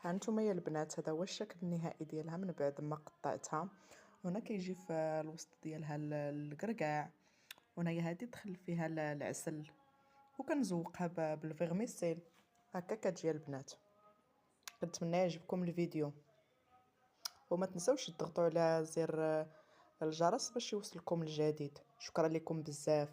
ها نتوما البنات، هذا هو الشكل النهائي ديالها من بعد ما قطعتها. هنا كيجي في الوسط ديالها الكركاع، وهنايا هادي دخل فيها العسل، وكنزوقها بالفيغميسيل. هكا كتجي البنات. كنتمنى يعجبكم الفيديو، وما تنسوش تضغطوا على زر الجرس باش يوصلكم الجديد. شكرا لكم بزاف.